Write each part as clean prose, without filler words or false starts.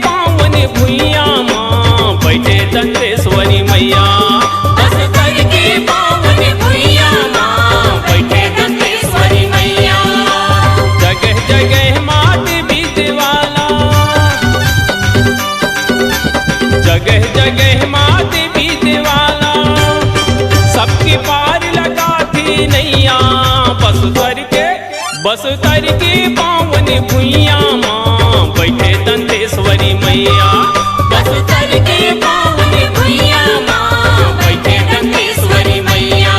पावन भुइया माँ बैठे दंतेश्वरी मैया। बस्तर की पावन भुइया माँ बैठे दंतेश्वरी मैया। जगह जगह मात बीतवाला, जगह जगह मात बीतवाला, सबके पार लगा थी नैया। बस्तर की पावन भुइया माँ बैठे दंतेश्वरी मैया। बस्तर की पावन भुइया माँ बैठे दंतेश्वरी मैया।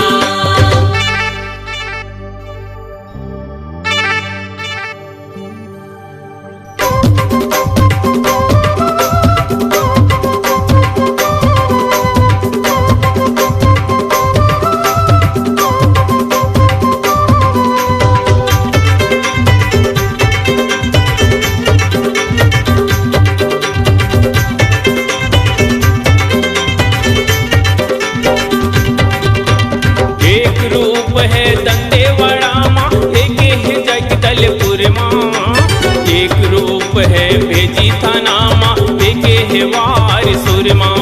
एक रूप है भेजी थाना माँ, एक है वार सुर माँ।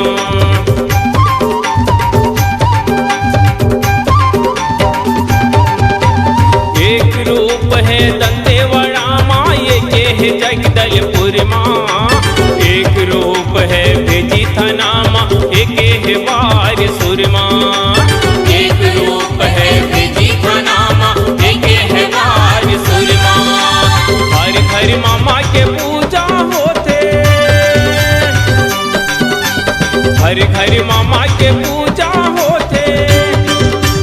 एक रूप है दंतेवाड़ा माँ, एक है जगदलपुर माँ। एक रूप है भेजी थाना माँ, एक है वार सुर माँ। एक रूप है भेजी थाना माँ, एक है वार सुर माँ। हर घर मामा के पूजा होते, हर घर मामा के पूजा होते।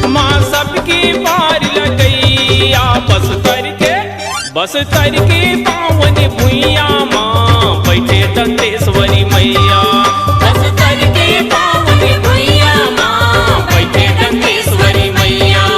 माँ सबकी पार लगैया बस्तर की पावन भुइया माँ बैठे दंतेश्वरी मैया। बस्तर की पावन भुइया माँ बैठे दंतेश्वरी मैया।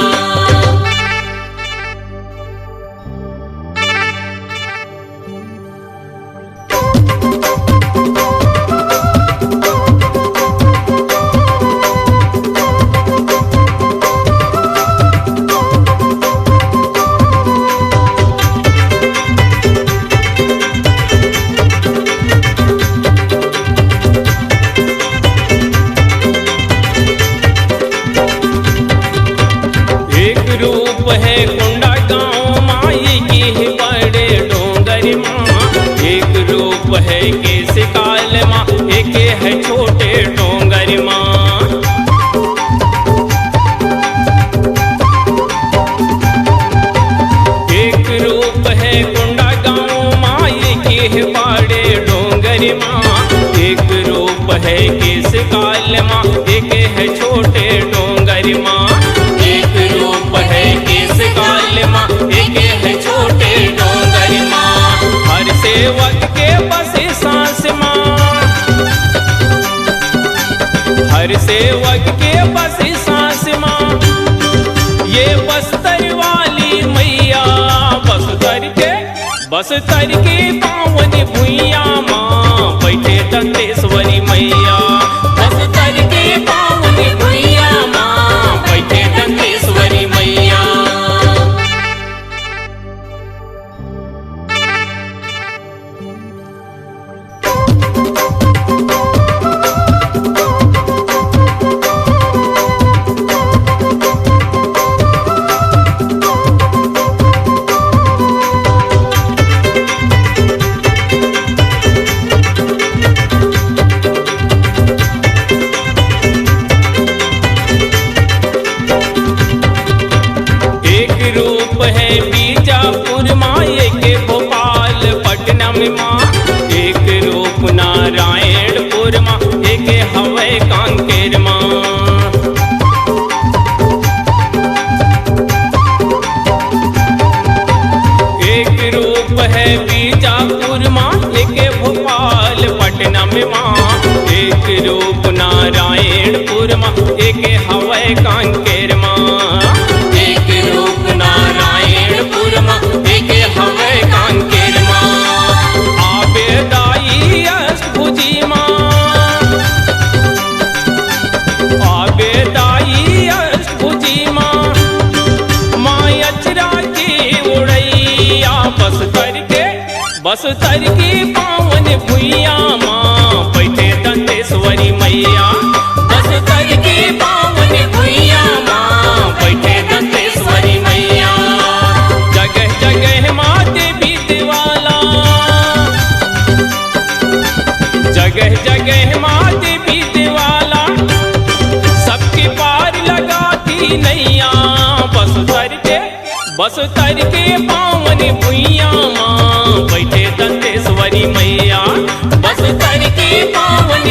है केस काल माँ, एक है छोटे डोंगर माँ। एक रूप है कुंडा गाँव माँ, एक है बड़े डोंगर माँ। एक रूप है केस काल माँ, एक है छोटे डोंगर माँ। एक रूप है केस काल माँ, एक है छोटे डोंगर माँ। हर सेवक के बसे सांस माँ, हर सेवक के बसे सांस माँ। ये बस्तर वाली मैया बस्तर की पावन भुइया माँ बैठे दंतेश्वरी मैया। बस्तर की पावन भुइया माँ बैठे दंतेश्वरी मैया। माँ एक रूप नारायणपुर माँ, एक हवे कांकेर माँ। एक रूप है बीजापुर माँ, एक भोपाल पटना में माँ। एक रूप नारायणपुर माँ, एक हवे कांकेर माँ। एक रूप नारायणपुर माँ, एक हवे कांकेर माँ। आबेदाई अष्टभुजी माँ, आबेदाई अष्टभुजी माँ। माँ अचरा की उड़ैया बस्तर की पावन भुइया जगह जगह माँ देवी दिवाला, सबके पार लगाती नैया। बस तर के पावन भुइया माँ बैठे दंतेश्वरी मैया। बस तर के पावन